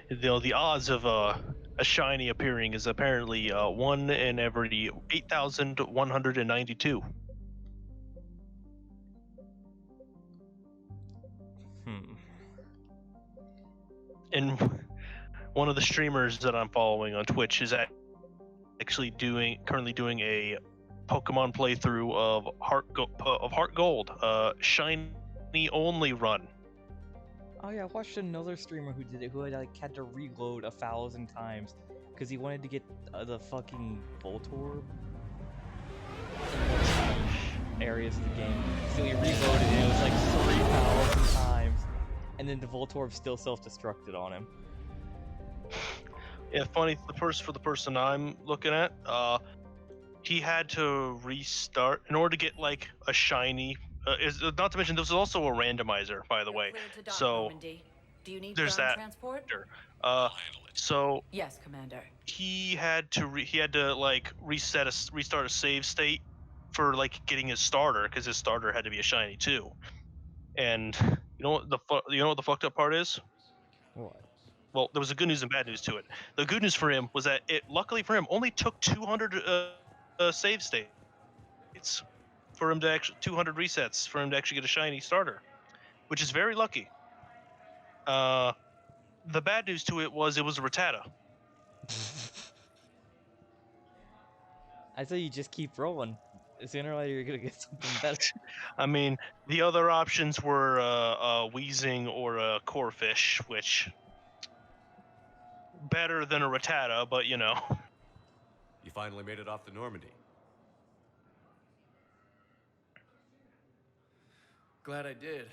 the odds of a shiny appearing is apparently 1 in every 8,192. And one of the streamers that I'm following on Twitch is actually currently doing a Pokemon playthrough of Heart Gold, shiny only run. Oh yeah, I watched another streamer who did it, who had to reload 1,000 times because he wanted to get the fucking Voltorb in areas of the game. So he reloaded and it was like 3,000 times, and then the Voltorb still self-destructed on him. Yeah, funny. For the person I'm looking at, he had to restart in order to get like a shiny. Not to mention, this is also a randomizer, by the way. So do you need there's ground that. transport? So Yes, Commander. he had to like restart a save state for like getting his starter, because his starter had to be a shiny too. And you know what the fucked up part is? What? Well, there was a good news and bad news to it. The good news for him was that it, luckily for him, only took 200 save states for him to actually 200 resets for him to actually get a shiny starter, which is very lucky. The bad news to it was a Rattata. I say you just keep rolling. Sooner or later you're gonna get something better. I mean, the other options were a Weezing or a Corphish, which better than a Rattata, but you know. You finally made it off the Normandy. Glad I did.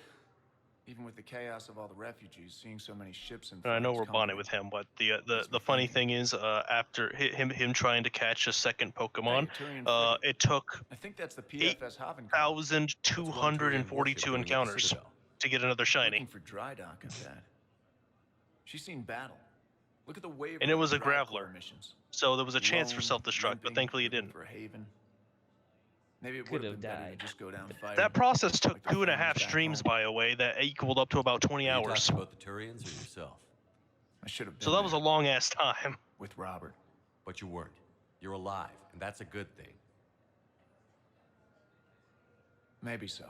Even with the chaos of all the refugees, seeing so many ships and I know we're bonding with him, but the funny thing is, after him trying to catch a second Pokemon, it took I think that's the PFS 8,242 encounters to get another shiny. Looking for dry dock at that. She's seen battle. Look at the wave. And it was a Graveler, so there was a chance for self-destruct, but thankfully it didn't. For haven. Maybe it Could would have died. Just go down fighting. That process took 2.5 streams, by the way, that equaled up to about 20 hours. Are you talking about the Turians or yourself? I should have been So that was a long ass time. with Robert. But you weren't. You're alive, and that's a good thing. Maybe so.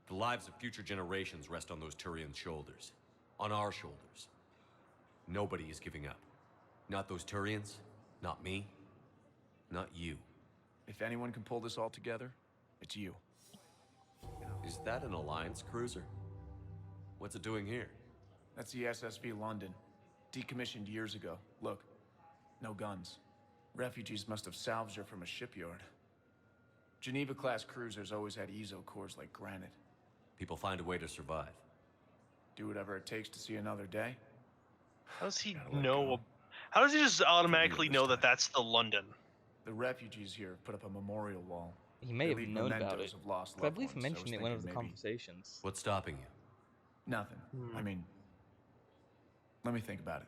The lives of future generations rest on those Turians' shoulders. On our shoulders. Nobody is giving up. Not those Turians, not me, not you. If anyone can pull this all together, it's you. Is that an Alliance cruiser? What's it doing here? That's the SSV London. Decommissioned years ago. Look, no guns. Refugees must have salvaged her from a shipyard. Geneva-class cruisers always had ezo cores like granite. People find a way to survive. Do whatever it takes to see another day. How does he know? How does he just automatically know that that's the London? The refugees here put up a memorial wall. He may have known about it. I believe he he mentioned it in one of the conversations. What's stopping you? Nothing. I mean, let me think about it.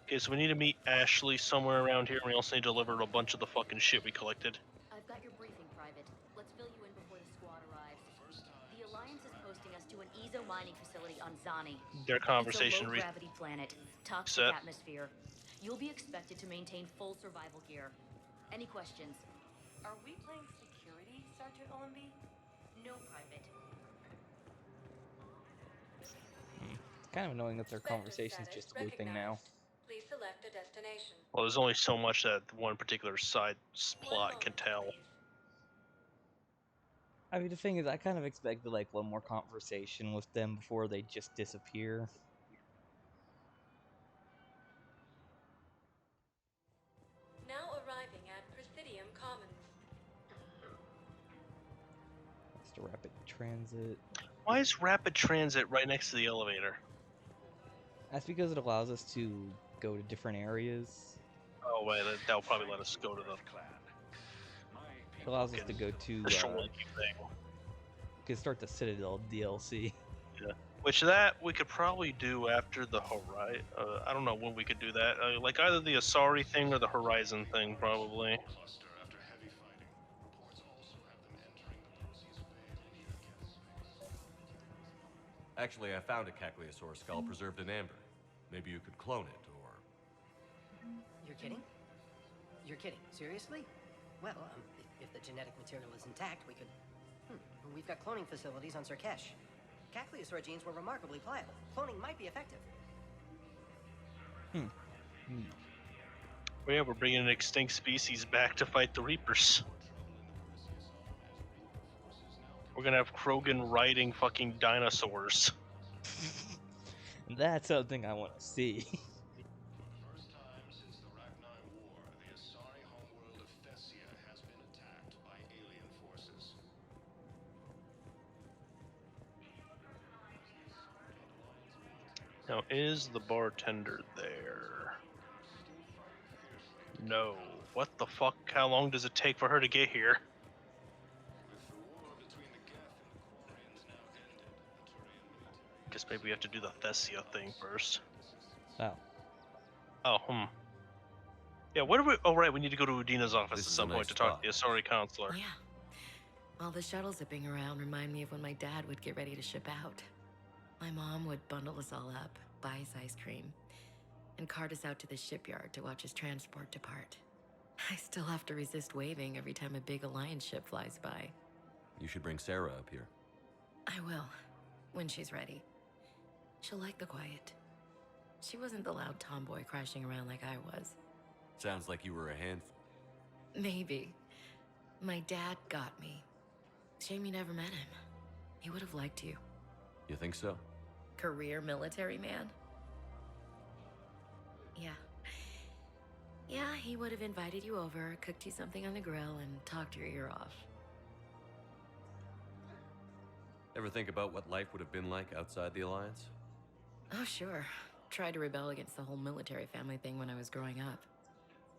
Okay, so we need to meet Ashley somewhere around here, and we also need to deliver a bunch of the fucking shit we collected. I've got your briefing, Private. Let's fill you in before the squad arrives. The Alliance is posting us to an ezo mining facility on Zani. Their conversation It's a low-gravity planet, toxic atmosphere. You'll be expected to maintain full survival gear. Any questions? Are we playing security, Sergeant Olenby? No, Private. It's kind of annoying that their conversation's just a good thing now. Please select a destination. Well, there's only so much that one particular side plot can tell. I mean, the thing is, I kind of expected like one more conversation with them before they just disappear. Now arriving at Presidium Commons. Just a rapid transit. Why is rapid transit right next to the elevator? That's because it allows us to go to different areas. Oh wait, that'll probably let us go to the It allows us to go to. thing. Can start the Citadel DLC. Yeah. Which that we could probably do after the Horizon. I don't know when we could do that. Like either the Asari thing or the Horizon thing, probably. Actually, I found a Citadel skull preserved in amber. Maybe you could clone it, or... You're kidding? You're kidding. Seriously? Well, if the genetic material is intact, we could... We've got cloning facilities on Sarkesh. Citadel genes were remarkably pliable. Cloning might be effective. Well, yeah, we're bringing an extinct species back to fight the Reapers. We're gonna have Krogan riding fucking dinosaurs. That's something I want to see. First time since the Ragnar War, the Asari homeworld of Thessia has been attacked by alien forces. Now, is the bartender there? No. What the fuck? How long does it take for her to get here? With the war between the Geth and the Quarians now ended, the Turian military... Guess maybe we have to do the Thessia thing first. Oh. Oh, Yeah, what do we... Oh, right, we need to go to Udina's office This at is some a point nice to talk to the spot. Asari counselor. Yeah. All the shuttles zipping around remind me of when my dad would get ready to ship out. My mom would bundle us all up, buy us ice cream, and cart us out to the shipyard to watch his transport depart. I still have to resist waving every time a big Alliance ship flies by. You should bring Sarah up here. I will, when she's ready. She'll like the quiet. She wasn't the loud tomboy crashing around like I was. Sounds like you were a handful. Maybe. My dad got me. Shame you never met him. He would have liked you. You think so? Career military man? Yeah. Yeah, he would have invited you over, cooked you something on the grill, and talked your ear off. Ever think about what life would have been like outside the Alliance? Oh, sure. Tried to rebel against the whole military family thing when I was growing up.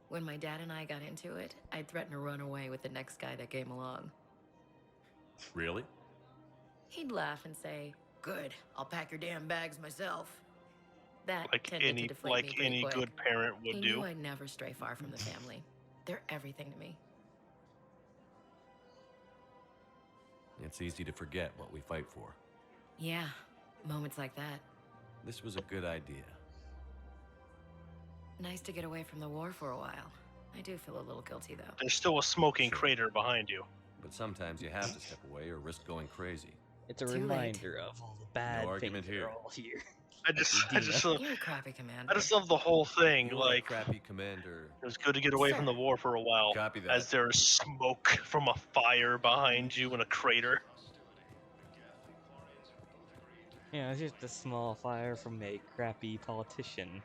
When my dad and I got into it, I'd threaten to run away with the next guy that came along. Really? He'd laugh and say, "Good, I'll pack your damn bags myself." That Like tended to deflate me like pretty any quick. good parent would He do. knew I'd never stray far from the family. They're everything to me. It's easy to forget what we fight for. Yeah, moments like that. This was a good idea. Nice to get away from the war for a while. I do feel a little guilty, though. There's still a smoking Sure. crater behind you. But sometimes you have to step away or risk going crazy. It's a Too late. reminder of all the bad argument things that here. are all here. I just love, You're a crappy commander. I just love the whole thing. You're Like, a crappy commander. it was good to get away from the war for a while. Copy that. As there's smoke from a fire behind you in a crater. Yeah, it's just a small fire from a crappy politician.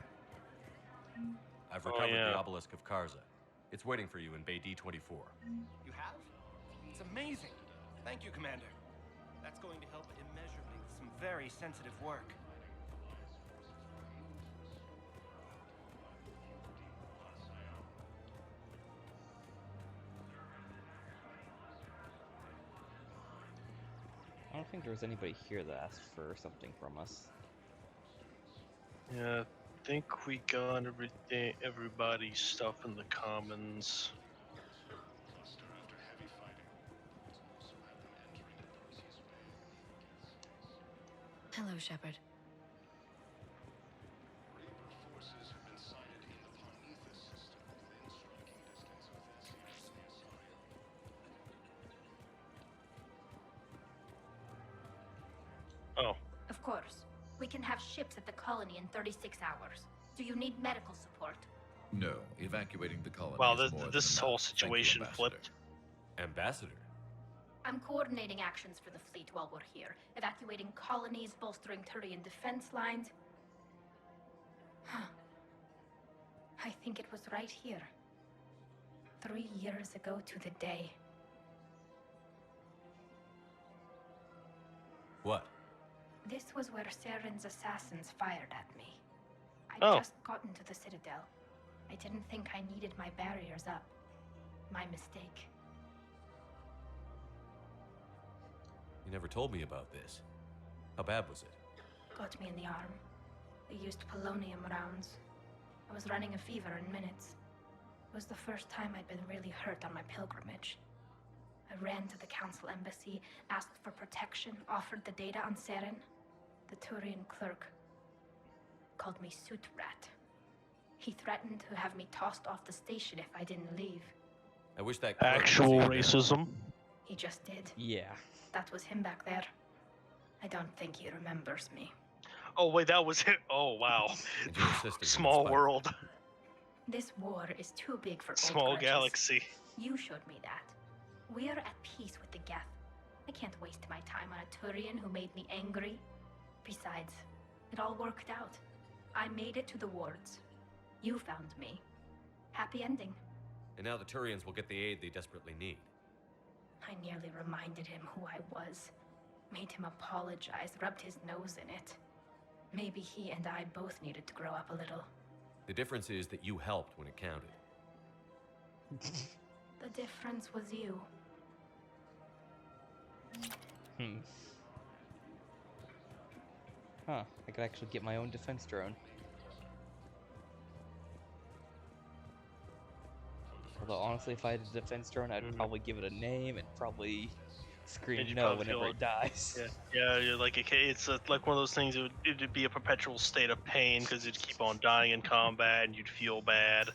I've Oh, recovered yeah. the obelisk of Karza. It's waiting for you in Bay D24. You have? It's amazing. Thank you, Commander. That's going to help immeasurably with some very sensitive work. I don't think there was anybody here that asked for something from us. Yeah, I think we got everybody's stuff in the commons. Cluster after heavy fighting. Also have them entering the Perseus Bay. Hello, Shepard. Reaper forces have been sighted in the Parnithus system within striking distance of Thessia and the Asari. Oh, Of course. We can have ships at the colony in 36 hours. Do you need medical support? No, evacuating the colony wow, is more this than whole enough. Thank you, situation Ambassador. flipped. Ambassador? I'm coordinating actions for the fleet while we're here. Evacuating colonies, bolstering Turian defense lines. Huh. I think it was right here. 3 years ago to the day. What? This was where Saren's assassins fired at me. I'd Oh. just gotten to the Citadel. I didn't think I needed my barriers up. My mistake. You never told me about this. How bad was it? Got me in the arm. They used polonium rounds. I was running a fever in minutes. It was the first time I'd been really hurt on my pilgrimage. I ran to the council embassy, asked for protection, offered the data on Saren. The Turian clerk called me suit rat. He threatened to have me tossed off the station if I didn't leave. I wish that clerk was Actual here now. racism. He just did. Yeah. That was him back there. I don't think he remembers me. Oh wait, that was it. Oh wow. And you're assisting him in Small spite. world, This war is too big for small old grudges. galaxy. You showed me that. We're at peace with the Geth. I can't waste my time on a Turian who made me angry. Besides, it all worked out. I made it to the wards. You found me. Happy ending. And now the Turians will get the aid they desperately need. I nearly reminded him who I was. Made him apologize, rubbed his nose in it. Maybe he and I both needed to grow up a little. The difference is that you helped when it counted. The difference was you. Huh, I could actually get my own defense drone. Although honestly, if I had a defense drone, I'd probably give it a name and probably scream you'd no probably whenever feel it dies. Yeah, you're like it's like one of those things. It'd be a perpetual state of pain because it'd keep on dying in combat, and you'd feel bad.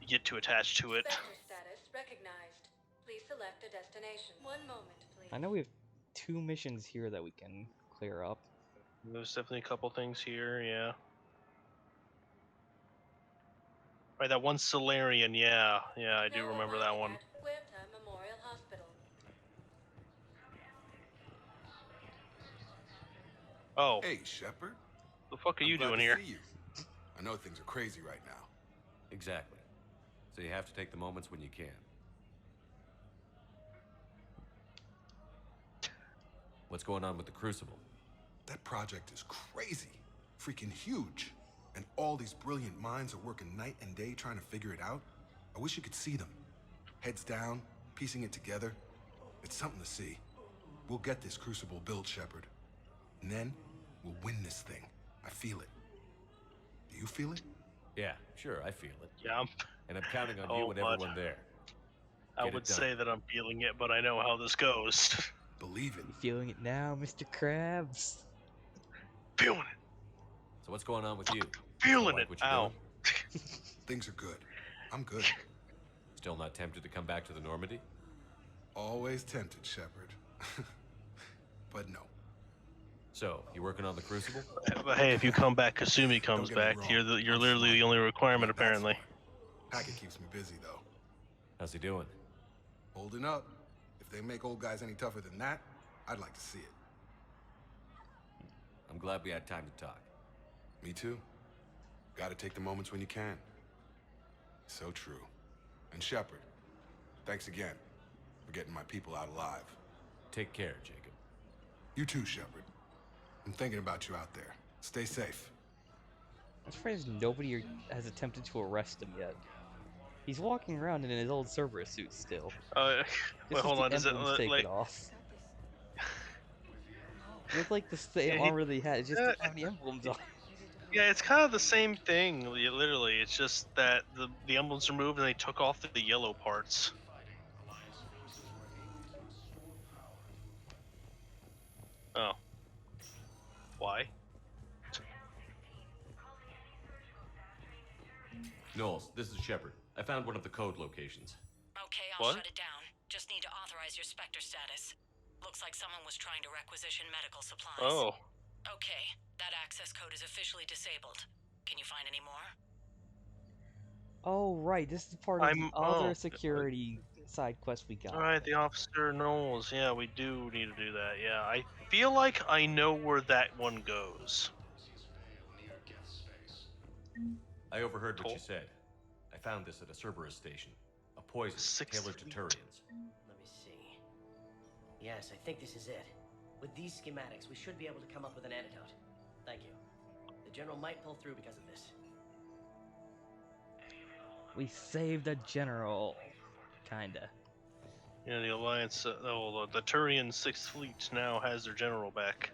You get too attached to it. Vector status recognized. Please select a destination. One moment, please. I know we have 2 missions here that we can clear up. There's definitely a couple things here. Yeah. Right, that one Solarian. Yeah, I do Now remember that arriving one. at Huerta Memorial Hospital. Oh, Hey, Shepard. the fuck are I'm you glad doing to here? see you. I know things are crazy right now. Exactly. So you have to take the moments when you can. What's going on with the Crucible? That project is crazy. Freaking huge. And all these brilliant minds are working night and day trying to figure it out. I wish you could see them. Heads down, piecing it together. It's something to see. We'll get this Crucible built, Shepard. And then, we'll win this thing. I feel it. Do you feel it? Yeah, sure, I feel it. Yeah, And I'm counting on Oh, you and bud. everyone there. I Get it would done. say that I'm feeling it, but I know how this goes. Believe it. You feeling it now, Mr. Krabs? Feeling it. So what's going on with you? Feeling Like it. what you're Ow. doing? Things are good. I'm good. Still not tempted to come back to the Normandy? Always tempted, Shepard. But no. So, you working on the Crucible? But hey, if you come back, Kasumi comes Don't get me back. wrong. You're I'm literally smart. the only requirement, But that's apparently. fine. Hackett keeps me busy, though. How's he doing? Holding up. If they make old guys any tougher than that, I'd like to see it. I'm glad we had time to talk. Me too. Gotta take the moments when you can. So true. And Shepard, thanks again for getting my people out alive. Take care, Jacob. You too, Shepard. I'm thinking about you out there. Stay safe. I'm surprised nobody has attempted to arrest him yet. He's walking around in his old Cerberus suit still. Wait, Just hold with on. the Is it emblems like? taken off. It's like the same armor that he had, it just didn't have any emblems on. Yeah, it's kind of the same thing. Literally, it's just that the emblems are moved and they took off the yellow parts. Oh. Why? Knowles, this is Shepard. I found one of the code locations. Okay, I'll What? shut it down. Just need to authorize your Spectre status. Looks like someone was trying to requisition medical supplies. Oh. Okay, that access code is officially disabled. Can you find any more? Oh, right, this is part of the other oh. security side quest we got. All right, the officer Knowles. Yeah, we do need to do that. Yeah, I feel like I know where that one goes. I overheard what Cool. you said. I found this at a Cerberus station. A poison tailored to Turians. Let me see. Yes, I think this is it. With these schematics, we should be able to come up with an antidote. Thank you. The General might pull through because of this. We saved a general. Kinda. Yeah, the Alliance. The Turian 6th Fleet now has their general back.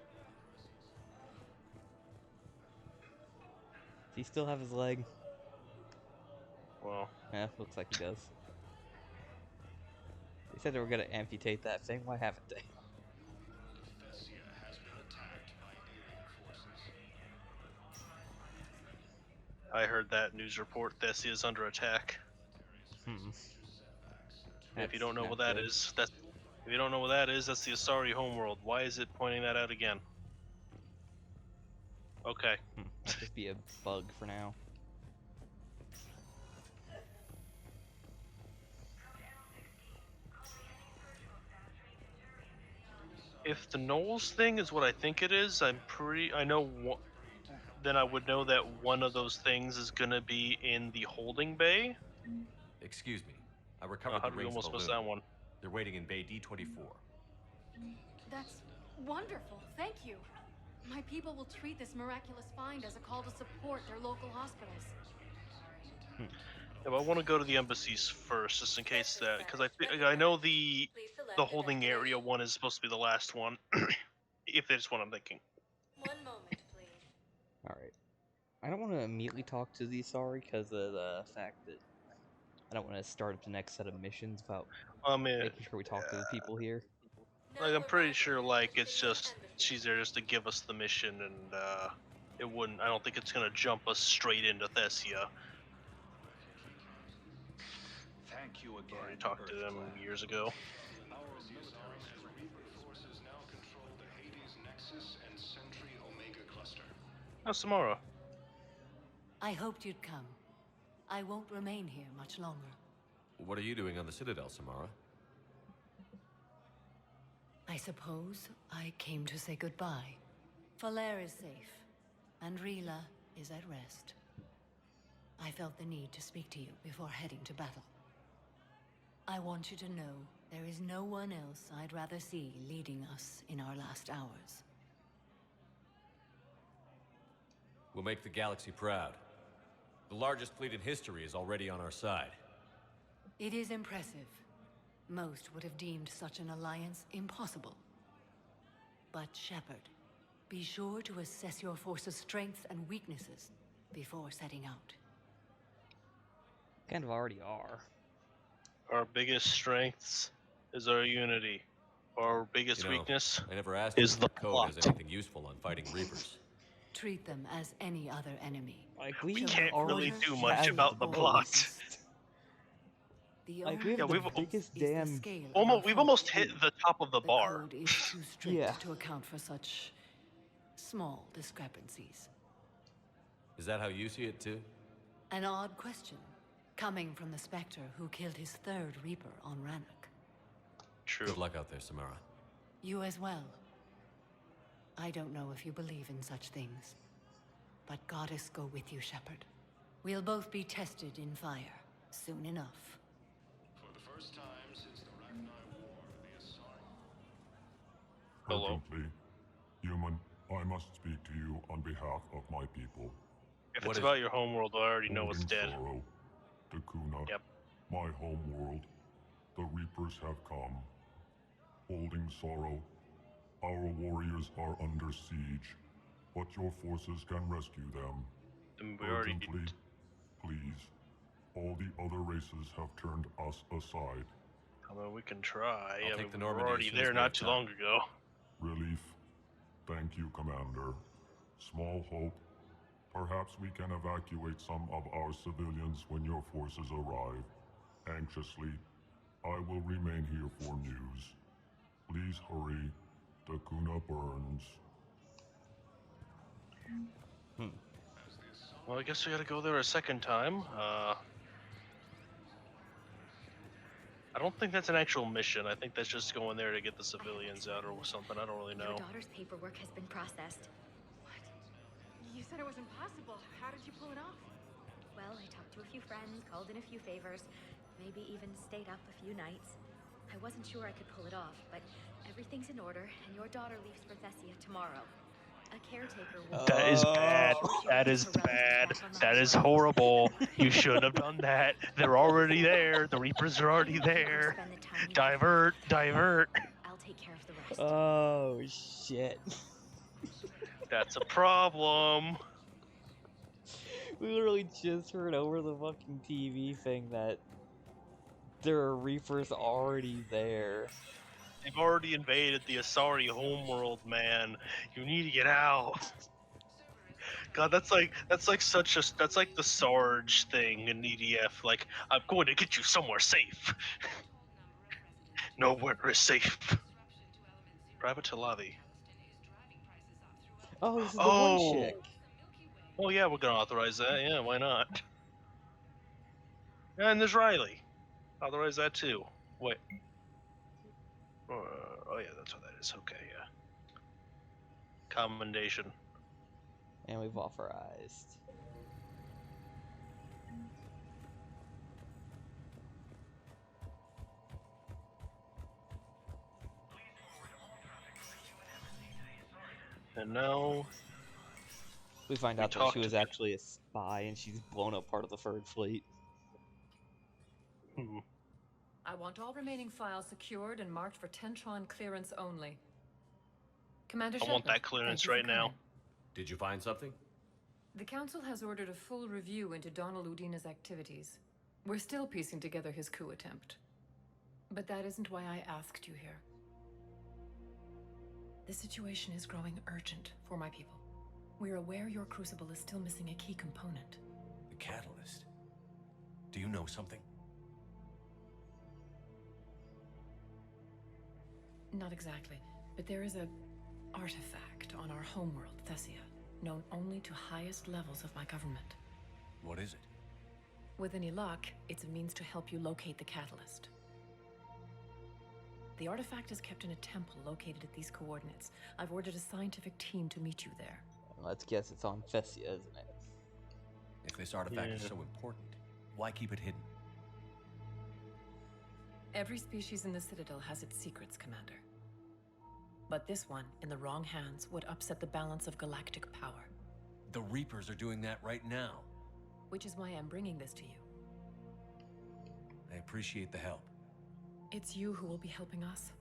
Does he still have his leg? Well, Yeah, looks like he does. They said they were gonna amputate that thing. Why haven't they? Thessia has been attacked by alien I heard that news report. Thessia is under attack. If you don't know what that is, that's if you don't know what that is, that's the Asari homeworld. Why is it pointing that out again? Okay. Might just be a bug for now. If the Knowles thing is what I think it is, I know. Then I would know that one of those things is gonna be in the holding bay. Excuse me. I recovered how the do we rings almost miss balloon. that one? They're waiting in Bay D24. That's wonderful. Thank you. My people will treat this miraculous find as a call to support their local hospitals. Yeah, but I want to go to the embassies first, just in case that, because I know the holding area one is supposed to be the last one. If that's what I'm thinking. 1 moment, please. Alright. I don't want to immediately talk to the Asari because of the fact that I don't want to start up the next set of missions without making sure we talk to the people here. Like, I'm pretty sure, like, it's just, she's there just to give us the mission, and, I don't think it's gonna jump us straight into Thessia. Thank you again. Already talked to them years ago. Our military Reaper forces now control the Hades Nexus and Sentry Omega cluster. How's Samara? I hoped you'd come. I won't remain here much longer. What are you doing on the Citadel, Samara? I suppose I came to say goodbye. Falair is safe, and Rila is at rest. I felt the need to speak to you before heading to battle. I want you to know there is no one else I'd rather see leading us in our last hours. We'll make the galaxy proud. The largest fleet in history is already on our side. It is impressive. Most would have deemed such an alliance impossible. But Shepard, be sure to assess your force's strengths and weaknesses before setting out. Kind of already are. Our biggest strengths is our unity. Our biggest weakness I never asked is if the code plot. has anything useful on fighting Reapers. Treat them as any other enemy. Like, We we can't really already do much have about the plot. The Like, we only have Yeah, the biggest is the damn... scale of Almost, our we've foe. almost hit the top of the bar. Code is too strict Yeah. to account for such small discrepancies. Is that how you see it too? An odd question, coming from the Spectre who killed his third Reaper on Rannoch. True. Good luck out there, Samara. You as well. I don't know if you believe in such things, but Goddess go with you, Shepard. We'll both be tested in fire soon enough. For the first time since the Ragnar War, the Asari... Hello. Urgently, human, I must speak to you on behalf of my people. If it's about your homeworld, I already know it's dead. Sorrow, Takuna, Yep. my homeworld, the Reapers have come. Holding Sorrow, our warriors are under siege, but your forces can rescue them. And we already Urgently, please. All the other races have turned us aside. I mean, we can try. I'll I take mean, the we were Normandy already as soon as there we have not too time. long ago. Relief. Thank you, Commander. Small hope. Perhaps we can evacuate some of our civilians when your forces arrive. Anxiously, I will remain here for news. Please hurry. Takuna burns. Well, I guess we gotta go there a second time. I don't think that's an actual mission. I think that's just going there to get the civilians out or something. I don't really know. Your daughter's paperwork has been processed. You said it was impossible. How did you pull it off? Well, I talked to a few friends, called in a few favors, maybe even stayed up a few nights. I wasn't sure I could pull it off, but everything's in order, and your daughter leaves for Thessia tomorrow. A caretaker will... That is bad. That is bad. That is horrible. You shouldn't have done that. They're already there. The Reapers are already there. Divert. Divert. I'll take care of the rest. Oh, shit. That's a problem. We literally just heard over the fucking TV thing that there are Reapers already there. They've already invaded the Asari homeworld, man. You need to get out. God, that's like that's like the Sarge thing in EDF. Like, I'm going to get you somewhere safe. Nowhere is safe. Private Talavi. Oh, this is the one chick. Oh yeah, we're gonna authorize that. Yeah, why not? And there's Riley. Authorize that too. Wait. Oh yeah, that's what that is. Okay, yeah. Commendation. And we've authorized. And now we find out that she was actually a spy and she's blown up part of the Third Fleet. I want all remaining files secured and marked for Tentron clearance only. Commander Shepard, I want that clearance right now. Did you find something? The Council has ordered a full review into Donald Udina's activities. We're still piecing together his coup attempt. But that isn't why I asked you here. The situation is growing urgent for my people. We're aware your crucible is still missing a key component. The catalyst? Do you know something? Not exactly, but there is a artifact on our homeworld, Thessia, known only to highest levels of my government. What is it? With any luck, it's a means to help you locate the catalyst. The artifact is kept in a temple located at these coordinates. I've ordered a scientific team to meet you there. Let's guess it's on Thessia, isn't it? If this artifact is so important, why keep it hidden? Every species in the Citadel has its secrets, Commander. But this one, in the wrong hands, would upset the balance of galactic power. The Reapers are doing that right now. Which is why I'm bringing this to you. I appreciate the help. It's you who will be helping us.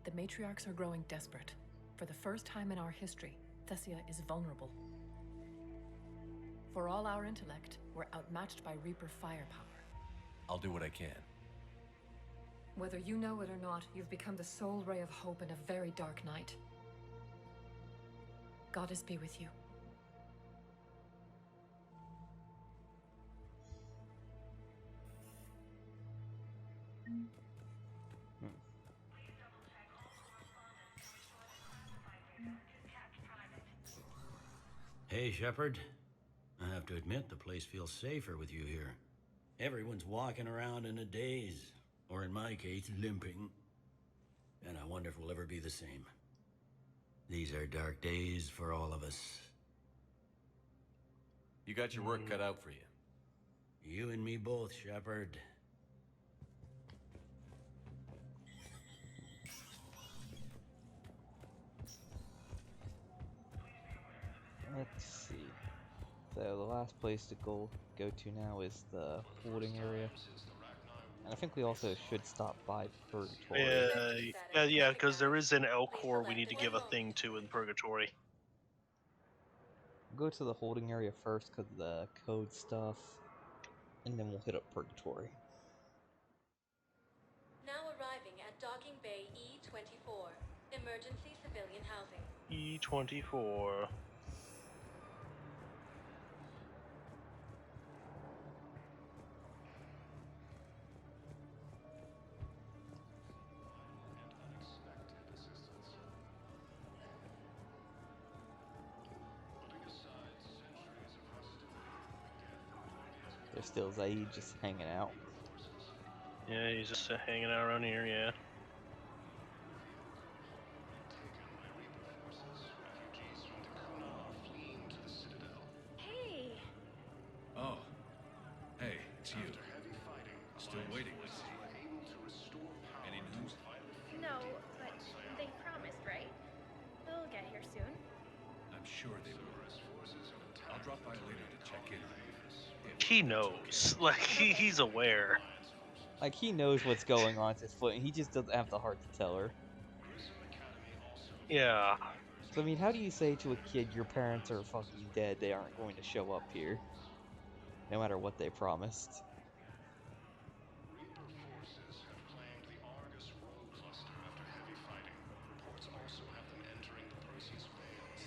The matriarchs are growing desperate. For the first time in our history, Thessia is vulnerable. For all our intellect, we're outmatched by Reaper firepower. I'll do what I can. Whether you know it or not, you've become the sole ray of hope in a very dark night. Goddess be with you. Hey, Shepard. I have to admit, the place feels safer with you here. Everyone's walking around in a daze, or in my case, limping. And I wonder if we'll ever be the same. These are dark days for all of us. You got your work cut out for you. You and me both, Shepard. Let's see. So the last place to go to now is the holding area. And I think we also should stop by Purgatory. Yeah, because there is an Elcor we need to give a thing to in Purgatory. Go to the holding area first because of the code stuff, and then we'll hit up Purgatory. Now arriving at Docking Bay E-24, emergency civilian housing. E-24. There's still Zaid just hanging out. Yeah, he's just hanging out around here, yeah. Hey! Oh. Hey, it's you. Still waiting to see. Any news? No, but they promised, right? They'll get here soon. I'm sure they will. I'll drop by later to check in. He knows. Like, he's aware. Like, he knows what's going on at this point, and he just doesn't have the heart to tell her. Yeah. So, I mean, how do you say to a kid, your parents are fucking dead, they aren't going to show up here? No matter what they promised.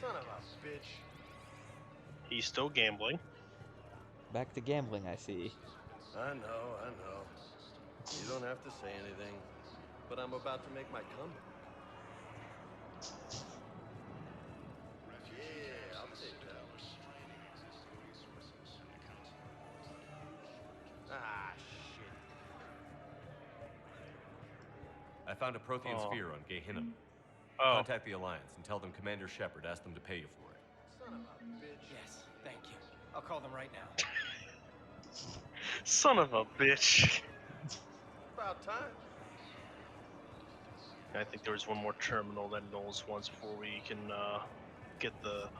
Son of a bitch. He's still gambling. Back to gambling, I see. I know. You don't have to say anything, but I'm about to make my comeback. Yeah, I'll take that. Ah, shit. I found a Prothean sphere on Gehinnom. Oh. Contact the Alliance and tell them Commander Shepard asked them to pay you for it. Son of a bitch. Yes, thank you. I'll call them right now. Son of a bitch. About time. I think there was one more terminal that Knowles wants before we can get the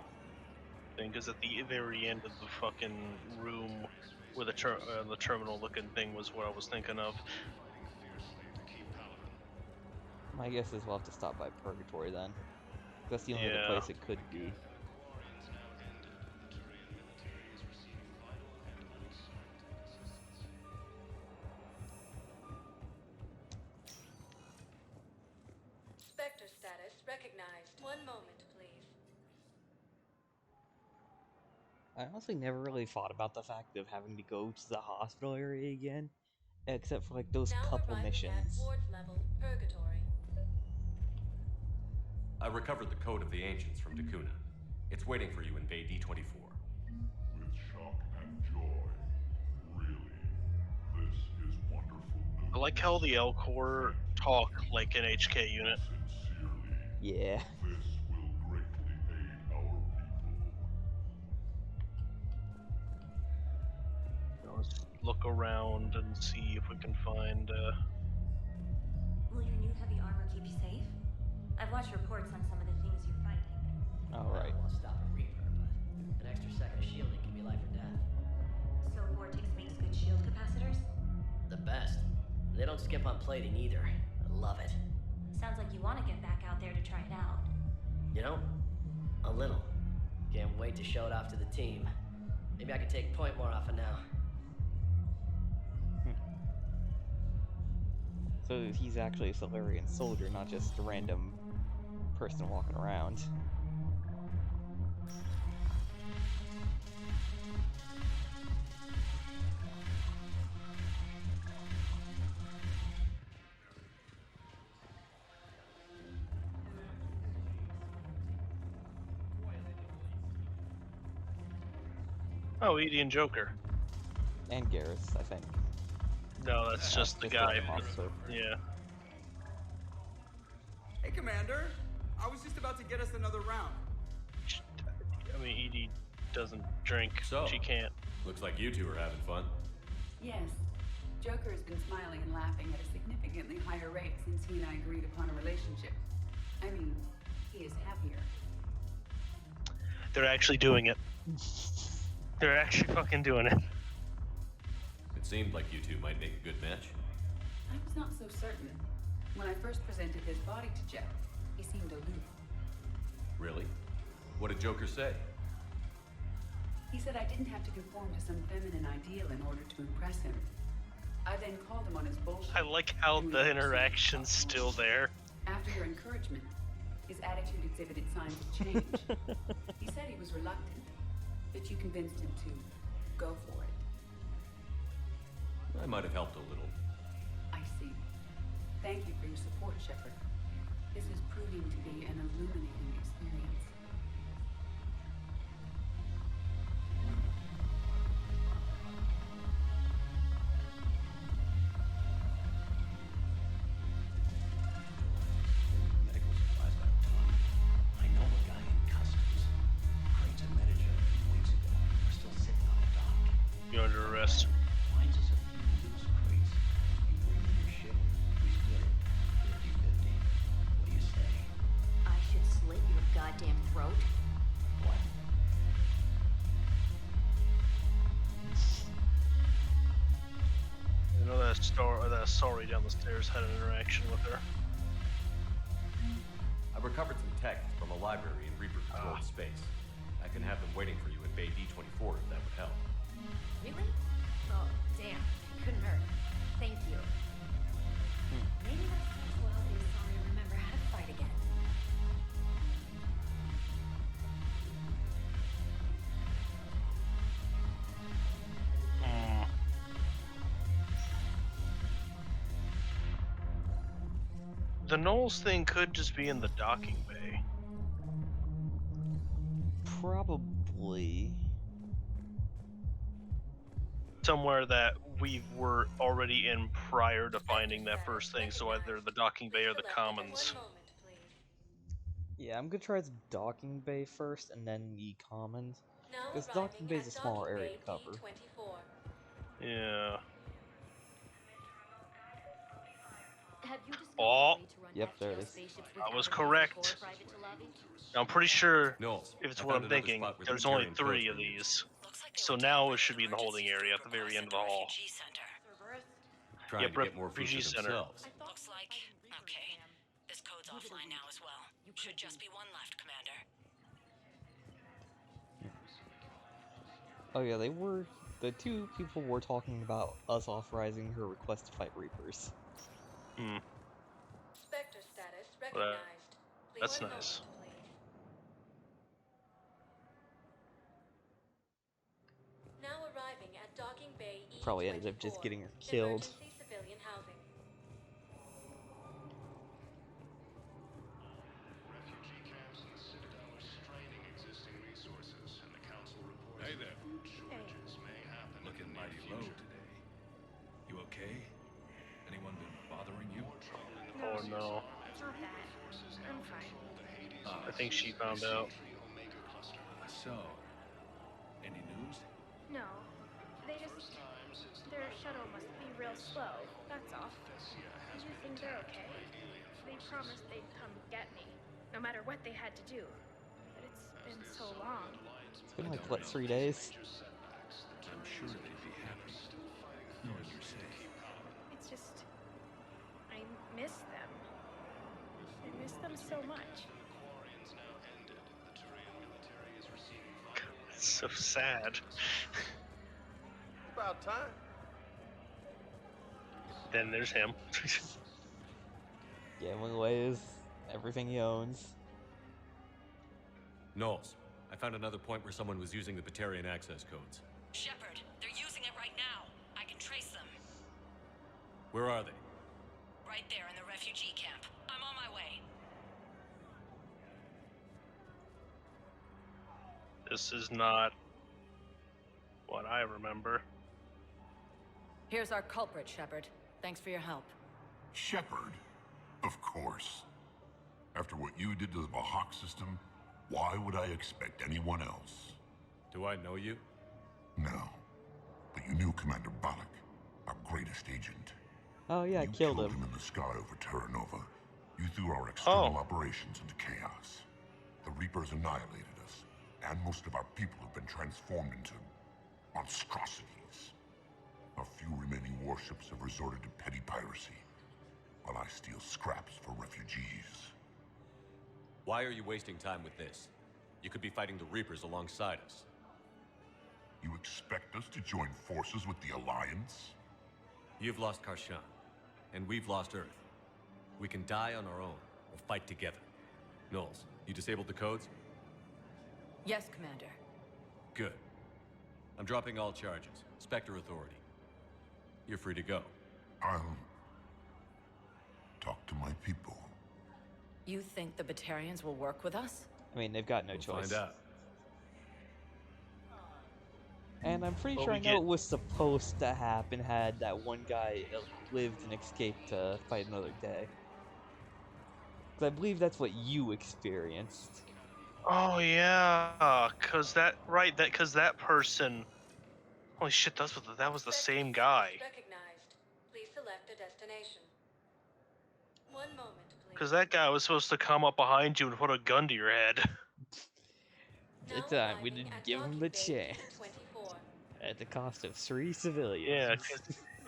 thing. Because at the very end of the fucking room where the terminal-looking thing was what I was thinking of. My guess is we'll have to stop by Purgatory then. That's the only other place it could be. Spectre status recognized. One moment, please. I honestly never really thought about the fact of having to go to the hospital area again, except for like those Now couple arriving missions. at ward level, Purgatory. I recovered the code of the Ancients from Dakuna. It's waiting for you in Bay D-24. With shock and joy. Really, this is wonderful news. I like how the L Corps talk like an HK unit. Sincerely. Yeah. This will greatly aid our people. Let's look around and see if we can find. Will your new heavy armor keep you safe? I've watched reports on some of the things you're fighting. Alright. Well, won't stop a Reaper, but an extra second of shielding can be life or death. So Vortex makes good shield capacitors? The best. They don't skip on plating either. I love it. Sounds like you want to get back out there to try it out. You know? A little. Can't wait to show it off to the team. Maybe I can take point more often now. So he's actually a Solarian soldier, not just a random person walking around. Oh, Edie and Joker. And Garrus, I think. No, that's just the guy. Officer. Yeah. Hey, Commander. I was just about to get us another round. I mean, Edie doesn't drink. So, she can't. Looks like you two are having fun. Yes. Joker has been smiling and laughing at a significantly higher rate since he and I agreed upon a relationship. I mean, he is happier. They're actually doing it. They're actually fucking doing it. It seemed like you two might make a good match. I was not so certain. When I first presented his body to Jeff, he seemed aloof. Really? What did Joker say? He said I didn't have to conform to some feminine ideal in order to impress him. I then called him on his bullshit. I like how the interaction's still there. After your encouragement, his attitude exhibited signs of change. He said he was reluctant, but you convinced him to go for it. I might have helped a little. I see. Thank you for your support, Shepard. This is proving to be an illuminating experience. Medical supplies by the ton. I know a guy in customs. Crates of Medica weeks ago are still sitting on the dock. You're under arrest. Finds us a few loose crates. You bring in your ship, we split it. 50-50. What do you say? I should slit your goddamn throat? What? You know that sorry down the stairs had an interaction with her. I recovered some tech from a library in Reaper-controlled space. I can have them waiting for you at Bay D-24 if that would help. Really? Oh, damn. It couldn't hurt. Thank you. Maybe that sense will help you sorry remember how to fight again. The Knowles thing could just be in the docking bay. Probably. Somewhere that we were already in prior to finding that first thing, so either the docking bay or the commons. Yeah, I'm gonna try the docking bay first and then the commons. Because docking bay is a smaller area to cover. Yeah. Oh, yep, there it is. I was correct. I'm pretty sure Knowles, if it's I what found I'm another thinking, spot where the there's only Batarian 3 codes of were used. these. So now it should be in the holding area at the very end of the hall. Trying Yep, to get more food refugee for center. themselves. Looks like... Okay. This code's offline now as well. Should just be one left, Commander. Oh yeah, the 2 people were talking about us authorizing her request to fight Reapers. Hmm. Spectre status recognized. That's nice. Now arriving at docking bay E24. Probably ended up just getting her killed. Emergency civilian housing. Refugee camps in the Citadel are straining existing resources, and the council reports Hey there. food shortages may happen. Looking mighty low today. You okay? Anyone been bothering you? Oh no. Not that. I'm fine. I think she found out. So, any news? No. They just... Their shuttle must be real slow. That's all. Do you think they're okay? They promised they'd come get me, no matter what they had to do. But it's been so long. It's been like, what, 3 days? I'm sure they'd be happy knowing you're safe. It's just... I miss them. I miss them so much. It's so sad. About time. Then there's him. Gambling away is everything he owns. Knowles, I found another point where someone was using the Batarian access codes. Shepard, they're using it right now. I can trace them. Where are they? Right there in the refugee camp. I'm on my way. This is not what I remember. Here's our culprit, Shepard. Thanks for your help. Shepard? Of course. After what you did to the Bahak system, why would I expect anyone else? Do I know you? No. But you knew Commander Balak, our greatest agent. Oh yeah, I killed him. In the sky over Terra Nova. You threw our external operations into chaos. The Reapers annihilated us, and most of our people have been transformed into monstrosities. Our few remaining warships have resorted to petty piracy, while I steal scraps for refugees. Why are you wasting time with this? You could be fighting the Reapers alongside us. You expect us to join forces with the Alliance? You've lost Karshan, and we've lost Earth. We can die on our own, or fight together. Knowles, you disabled the codes? Yes, Commander. Good. I'm dropping all charges. Spectre Authority. You're free to go. I'll talk to my people. You think the Batarians will work with us? I mean, they've got no choice. Find out. And I'm pretty sure I know it was supposed to happen had that one guy lived and escaped to fight another day. Because I believe that's what you experienced. Oh yeah, cause that person. Holy shit, that was the same guy. Recognized. Please select a destination. 1 moment, please. Cause that guy was supposed to come up behind you and put a gun to your head. That time we didn't give him the chance. At the cost of 3 civilians. Yeah,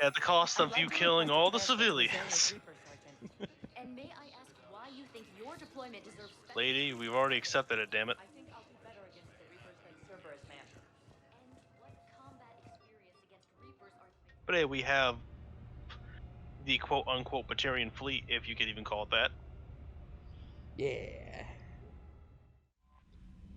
at the cost of you killing all the civilians. And may I ask why you think your deployment deserves special... Lady, we've already accepted it, damn it. I think I'll do better against the Reapers than Cerberus, ma'am. And what combat experience against Reapers are... But hey, we have the quote-unquote Batarian fleet, if you could even call it that. Yeah.